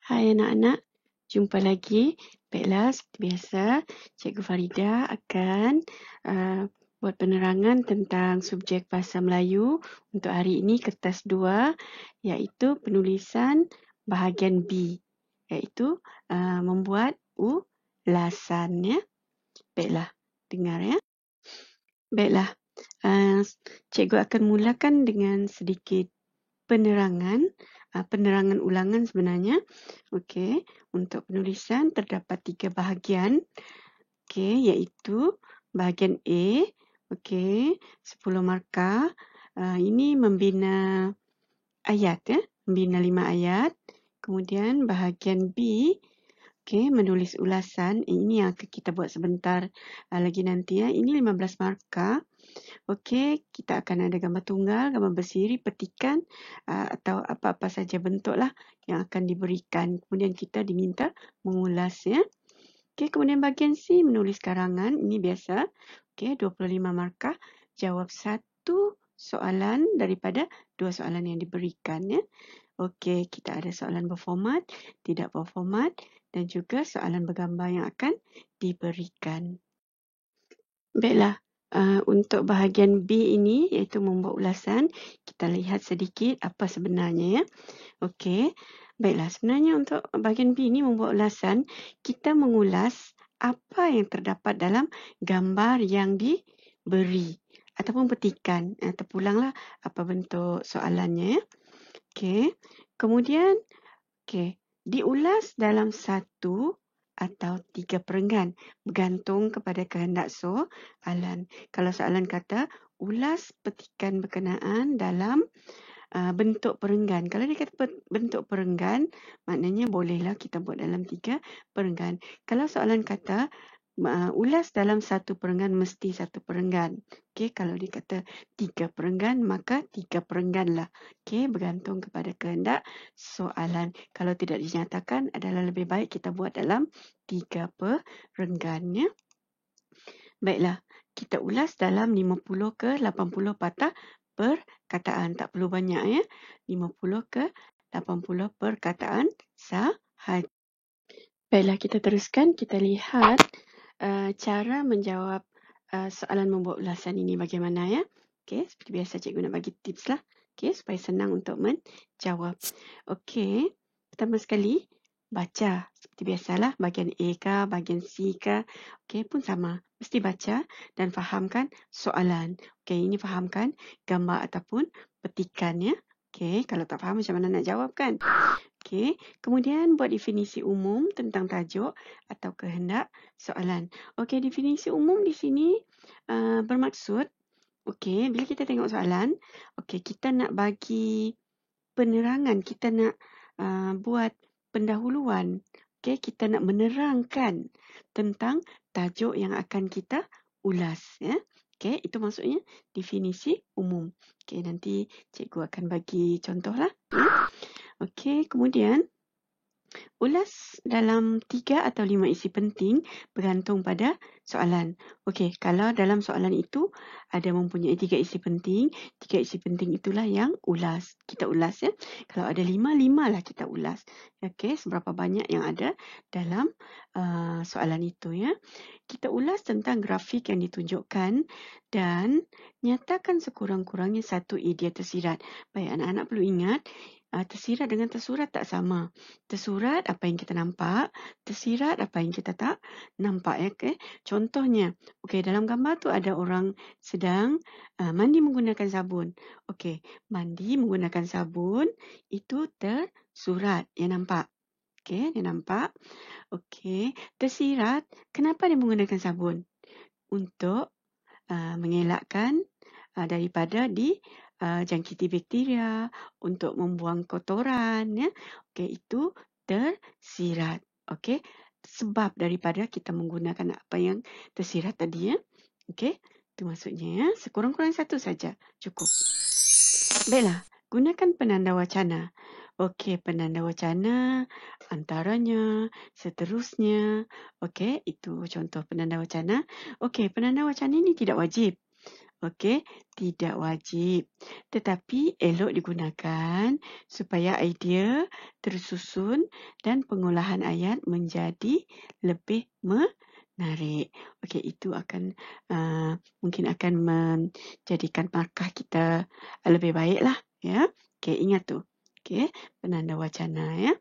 Hai anak-anak, jumpa lagi. Baiklah, seperti biasa, Cikgu Farida akan buat penerangan tentang subjek Bahasa Melayu untuk hari ini kertas 2, iaitu penulisan bahagian B, iaitu membuat ulasan. Ya. Baiklah, dengar ya. Baiklah, Cikgu akan mulakan dengan sedikit penerangan ulangan sebenarnya. Okey, untuk penulisan terdapat 3 bahagian. Okey, iaitu bahagian A, okey, 10 markah. Ini membina ayat ya, membina 5 ayat. Kemudian bahagian B, okey, menulis ulasan. Ini yang akan kita buat sebentar lagi nanti ya. Ini 15 markah. Okey, kita akan ada gambar tunggal, gambar bersiri, petikan atau apa-apa saja bentuklah yang akan diberikan. Kemudian kita diminta mengulas ya. Okey, kemudian bahagian C menulis karangan. Ini biasa. Okey, 25 markah. Jawab satu soalan daripada 2 soalan yang diberikan ya. Okey, kita ada soalan berformat, tidak berformat dan juga soalan bergambar yang akan diberikan. Baiklah. Untuk bahagian B ini iaitu membuat ulasan, kita lihat sedikit apa sebenarnya ya. Okey. Baiklah, sebenarnya untuk bahagian B ini membuat ulasan, kita mengulas apa yang terdapat dalam gambar yang diberi ataupun petikan. Terpulanglah apa bentuk soalannya ya. Okey. Kemudian diulas dalam 1 atau 3 perenggan bergantung kepada kehendak soalan. Kalau soalan kata ulas petikan berkenaan dalam bentuk perenggan. Kalau dia kata bentuk perenggan, maknanya bolehlah kita buat dalam 3 perenggan. Kalau soalan kata ulas dalam 1 perenggan, mesti 1 perenggan. Okey, kalau dia kata 3 perenggan, maka 3 perengganlah. Okey, bergantung kepada kehendak soalan. Kalau tidak dinyatakan, adalah lebih baik kita buat dalam 3 perenggan ya. Baiklah, kita ulas dalam 50 ke 80 patah perkataan. Tak perlu banyak ya. 50 ke 80 perkataan sahaja. Baiklah, kita teruskan. Kita lihat cara menjawab soalan membuat ulasan ini bagaimana ya. Okey, seperti biasa cikgu nak bagi tips lah. Okey, supaya senang untuk menjawab. Okey, pertama sekali baca. Seperti biasalah, bahagian A kah, bahagian C kah. Okey, pun sama. Mesti baca dan fahamkan soalan. Okey, ini fahamkan gambar ataupun petikan ya. Okey, kalau tak faham macam mana nak jawab kan? Okey, kemudian buat definisi umum tentang tajuk atau kehendak soalan. Okey, definisi umum di sini bermaksud, okey, bila kita tengok soalan, okey, kita nak bagi penerangan, kita nak buat pendahuluan. Okey, kita nak menerangkan tentang tajuk yang akan kita ulas. Ya. Okey, itu maksudnya definisi umum. Okey, nanti cikgu akan bagi contohlah. Ya. Okey, kemudian ulas dalam 3 atau 5 isi penting bergantung pada soalan. Okey, kalau dalam soalan itu ada mempunyai 3 isi penting, 3 isi penting itulah yang kita ulas ya. Kalau ada 5 lah kita ulas. Okey, seberapa banyak yang ada dalam soalan itu ya. Kita ulas tentang grafik yang ditunjukkan dan nyatakan sekurang-kurangnya satu idea tersirat. Baik, anak-anak perlu ingat, tersirat dengan tersurat tak sama. Tersurat apa yang kita nampak, tersirat apa yang kita tak nampak ya. Okay? Contohnya, okey, dalam gambar tu ada orang sedang mandi menggunakan sabun. Okey, mandi menggunakan sabun itu tersurat, dia nampak. Okey, dia nampak. Okey, tersirat, kenapa dia menggunakan sabun? Untuk mengelakkan daripada jangkiti bakteria, untuk membuang kotoran ya. Okey, itu tersirat. Okey, sebab daripada kita menggunakan apa yang tersirat tadi ya. Okey, itu maksudnya ya. Sekurang-kurangnya satu saja cukup. Baiklah, gunakan penanda wacana. Okey, penanda wacana, antaranya, seterusnya. Okey, itu contoh penanda wacana. Okey, penanda wacana ini tidak wajib. Okey, tidak wajib. Tetapi elok digunakan supaya idea tersusun dan pengolahan ayat menjadi lebih menarik. Okey, itu akan mungkin akan menjadikan markah kita lebih baiklah, ya. Okey, ingat tu. Okey, penanda wacana, ya.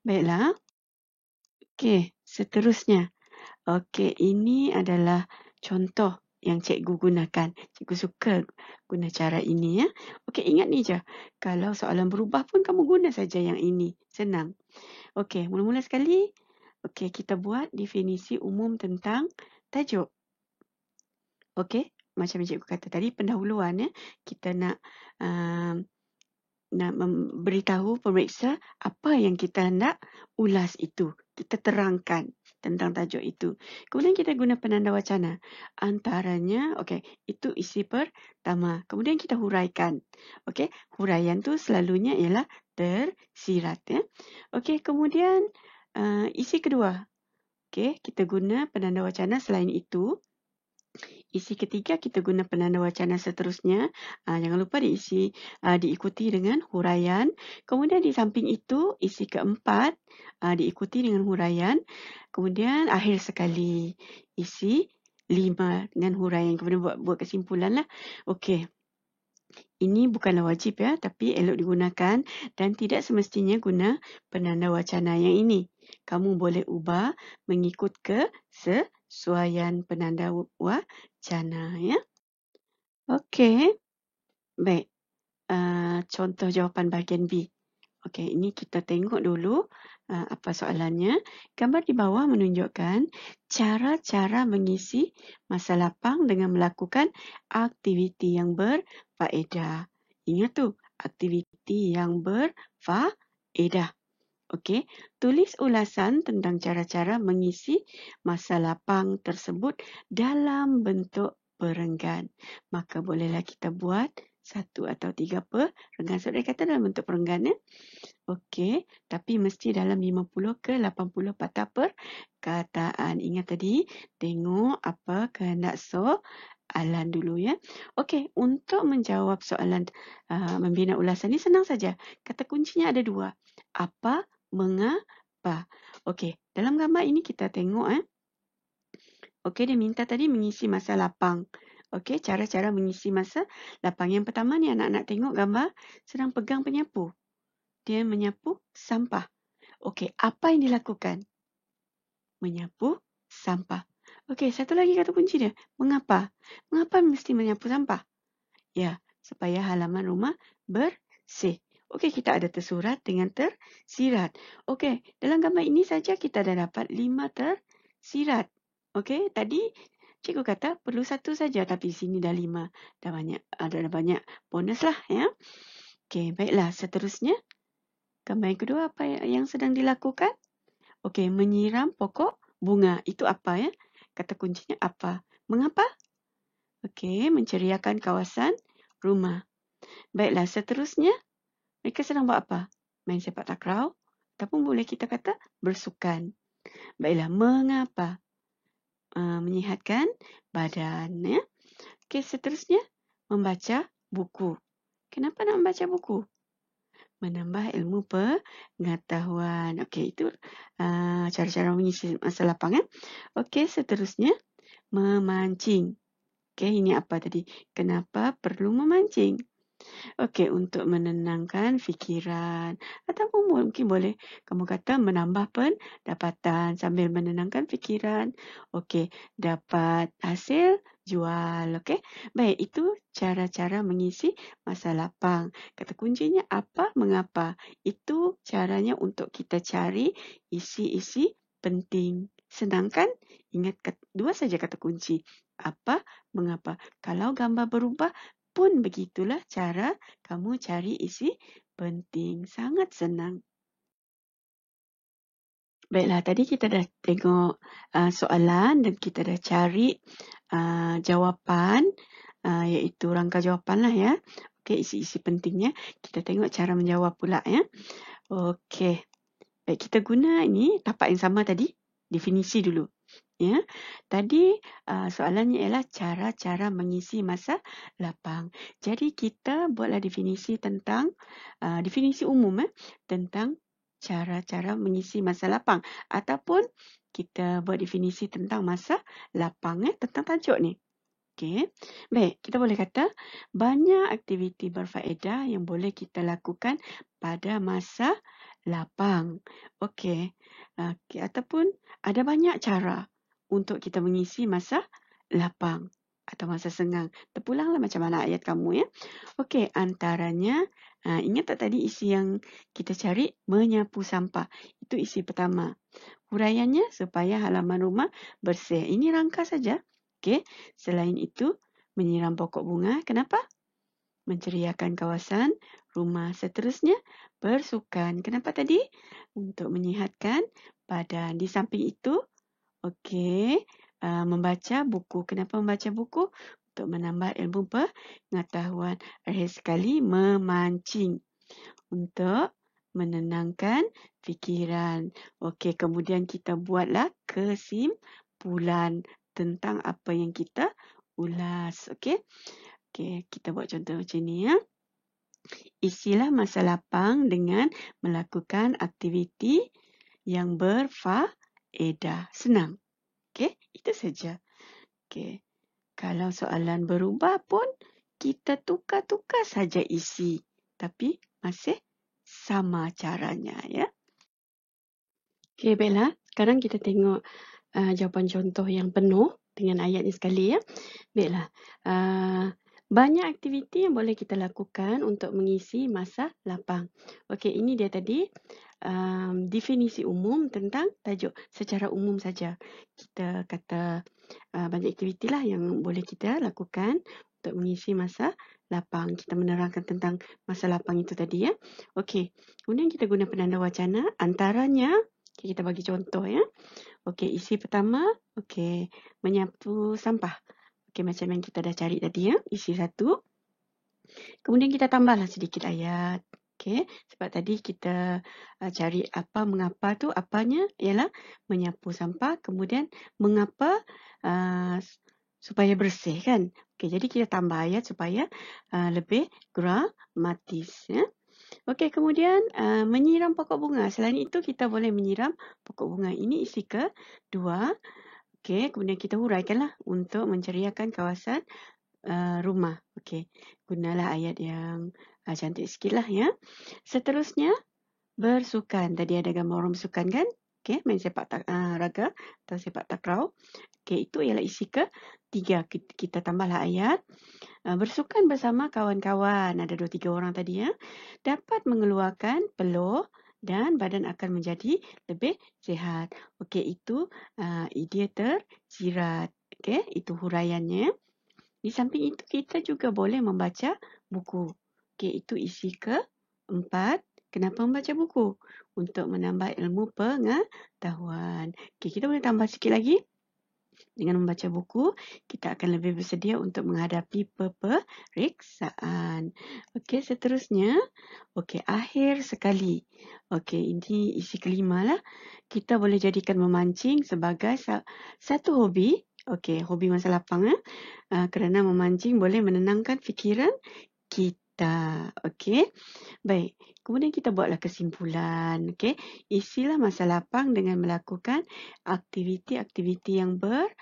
Baiklah. Okey, seterusnya. Okey, ini adalah contoh yang cikgu gunakan. Cikgu suka guna cara ini, ya. Okey, ingat ni je. Kalau soalan berubah pun kamu guna saja yang ini. Senang. Okey, mula-mula sekali. Okey, kita buat definisi umum tentang tajuk. Okey, macam cikgu kata tadi, pendahuluan, ya. Kita nak memberitahu pemeriksa apa yang kita hendak ulas itu. Kita terangkan tentang tajuk itu. Kemudian kita guna penanda wacana. Antaranya, okey, itu isi pertama. Kemudian kita huraikan. Okey, huraian tu selalunya ialah tersirat, ya. Okey, kemudian isi kedua. Okey, kita guna penanda wacana selain itu. Isi ketiga kita guna penanda wacana seterusnya. Jangan lupa diikuti dengan huraian. Kemudian di samping itu isi keempat diikuti dengan huraian. Kemudian akhir sekali isi 5 dengan huraian. Kemudian buat kesimpulan lah. Okey. Ini bukanlah wajib, ya, tapi elok digunakan dan tidak semestinya guna penanda wacana yang ini. Kamu boleh ubah mengikut kesesuaian penanda wacana, ya. Okey. Baik. Contoh jawapan bahagian B. Okey, ini kita tengok dulu apa soalannya. Gambar di bawah menunjukkan cara-cara mengisi masa lapang dengan melakukan aktiviti yang berfaedah. Ingat tu, aktiviti yang berfaedah. Okey, tulis ulasan tentang cara-cara mengisi masa lapang tersebut dalam bentuk perenggan. Maka bolehlah kita buat 1 atau 3 perenggan. So, dia kata dalam bentuk perenggan, ya. Okey, tapi mesti dalam 50 ke 80 patah perkataan. Ingat tadi, tengok apa kehendak soalan dulu, ya. Okey, untuk menjawab soalan membina ulasan ni senang saja. Kata kuncinya ada 2. Apa, mengapa. Okey, dalam gambar ini kita tengok. Okey, dia minta tadi mengisi masa lapang. Okey, cara-cara mengisi masa lapang. Yang pertama ni anak-anak tengok gambar sedang pegang penyapu. Dia menyapu sampah. Okey, apa yang dilakukan? Menyapu sampah. Okey, satu lagi kata kunci dia. Mengapa? Mengapa mesti menyapu sampah? Ya, supaya halaman rumah bersih. Okey, kita ada tersurat dengan tersirat. Okey, dalam gambar ini saja kita dah dapat 5 tersirat. Okey, tadi cikgu kata perlu 1 saja, tapi sini dah 5. Dah banyak bonus lah, ya. Okey, baiklah. Seterusnya, gambar yang kedua apa yang sedang dilakukan? Okey, menyiram pokok bunga. Itu apa, ya? Kata kuncinya apa? Mengapa? Okey, menceriakan kawasan rumah. Baiklah, seterusnya mereka sedang buat apa? Main sepak takraw ataupun boleh kita kata bersukan. Baiklah, mengapa? Menyihatkan badan, ya. Okey, seterusnya membaca buku. Kenapa nak membaca buku? Menambah ilmu pengetahuan. Okey, itu cara-cara mengisi masa lapang, ya. Okey, seterusnya memancing. Okey, ini apa tadi? Kenapa perlu memancing? Okey, untuk menenangkan fikiran. Ataupun mungkin boleh kamu kata menambah pendapatan sambil menenangkan fikiran. Okey, dapat hasil jual. Okey, baik, itu cara-cara mengisi masa lapang. Kata kuncinya apa, mengapa. Itu caranya untuk kita cari isi-isi penting. Senang kan? Ingat 2 saja kata kunci. Apa, mengapa. Kalau gambar berubah pun begitulah cara kamu cari isi penting. Sangat senang. Baiklah, tadi kita dah tengok soalan dan kita dah cari jawapan, iaitu rangka jawapan lah, ya. Okey, isi-isi pentingnya. Kita tengok cara menjawab pula, ya. Okey. Baik, kita guna ini tapak yang sama tadi. Definisi dulu. Ya, tadi soalannya ialah cara-cara mengisi masa lapang. Jadi kita buatlah definisi tentang definisi umum tentang cara-cara mengisi masa lapang ataupun kita buat definisi tentang masa lapang tentang tajuk ni. Okey. Baik, kita boleh kata banyak aktiviti berfaedah yang boleh kita lakukan pada masa lapang. Okey. Ataupun ada banyak cara untuk kita mengisi masa lapang atau masa senggang. Terpulanglah macam mana ayat kamu ya. Okey, antaranya ingat tak tadi isi yang kita cari menyapu sampah. Itu isi pertama. Huraiannya supaya halaman rumah bersih. Ini rangka saja. Okey. Selain itu, menyiram pokok bunga. Kenapa? Menceriakan kawasan rumah. Seterusnya, bersukan. Kenapa tadi? Untuk menyihatkan badan. Di samping itu, okey, membaca buku. Kenapa membaca buku? Untuk menambah ilmu pengetahuan. Akhir sekali, memancing. Untuk menenangkan fikiran. Okey, kemudian kita buatlah kesimpulan tentang apa yang kita ulas. Okey. Okey, kita buat contoh macam ni ya. Isilah masa lapang dengan melakukan aktiviti yang berfaedah. Senang. Okey, itu saja. Okey. Kalau soalan berubah pun kita tukar-tukar saja isi. Tapi masih sama caranya ya. Okey, baiklah. Sekarang kita tengok jawapan contoh yang penuh dengan ayat ni sekali ya. Baiklah. Banyak aktiviti yang boleh kita lakukan untuk mengisi masa lapang. Okey, ini dia tadi definisi umum tentang tajuk secara umum saja. Kita kata banyak aktiviti lah yang boleh kita lakukan untuk mengisi masa lapang. Kita menerangkan tentang masa lapang itu tadi ya. Okey, kemudian kita guna penanda wacana antaranya. Okay, kita bagi contoh ya. Okey, isi pertama, okey, menyapu sampah. Okey, macam yang kita dah cari tadi ya, isi satu. Kemudian kita tambahlah sedikit ayat. Okey, sebab tadi kita cari apa, mengapa tu, apanya ialah menyapu sampah. Kemudian mengapa supaya bersih kan. Okey, jadi kita tambah ayat supaya lebih gramatis ya. Okey, kemudian menyiram pokok bunga. Selain itu, kita boleh menyiram pokok bunga. Ini isi kedua. Okey, kemudian kita huraikanlah untuk menceriakan kawasan rumah. Okey, gunalah ayat yang cantik sikit lah ya. Seterusnya, bersukan. Tadi ada gambar orang bersukan kan? Okey, main sepak raga atau sepak takraw. Okey, itu ialah isi ketiga. Kita tambahlah ayat. Bersukan bersama kawan-kawan, ada 2-3 orang tadi ya, dapat mengeluarkan peluh dan badan akan menjadi lebih sihat. Okey, itu idea tersirat. Okey, itu huraiannya. Di samping itu kita juga boleh membaca buku. Okey, itu isi keempat. Kenapa membaca buku? Untuk menambah ilmu pengetahuan. Okey, kita boleh tambah sikit lagi. Dengan membaca buku, kita akan lebih bersedia untuk menghadapi peperiksaan. Okey, seterusnya. Okey, akhir sekali. Okey, ini isi kelima lah. Kita boleh jadikan memancing sebagai satu hobi. Okey, hobi masa lapang. Kerana memancing boleh menenangkan fikiran kita. Okey. Baik. Kemudian kita buatlah kesimpulan. Okey. Isilah masa lapang dengan melakukan aktiviti-aktiviti yang berfaedah.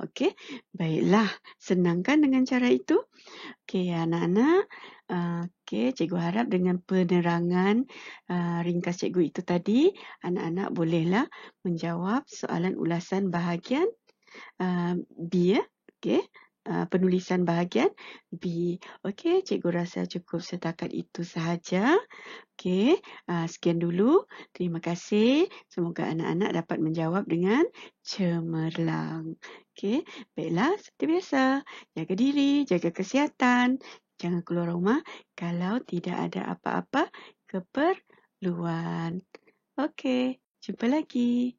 Okey. Baiklah. Senang kan dengan cara itu? Okey, anak-anak. Okey, cikgu harap dengan penerangan ringkas cikgu itu tadi, anak-anak bolehlah menjawab soalan ulasan bahagian B ya. Okey. Penulisan bahagian B. Okey, cikgu rasa cukup setakat itu sahaja. Okey, sekian dulu. Terima kasih. Semoga anak-anak dapat menjawab dengan cemerlang. Okey, baiklah seperti biasa. Jaga diri, jaga kesihatan. Jangan keluar rumah kalau tidak ada apa-apa keperluan. Okey, jumpa lagi.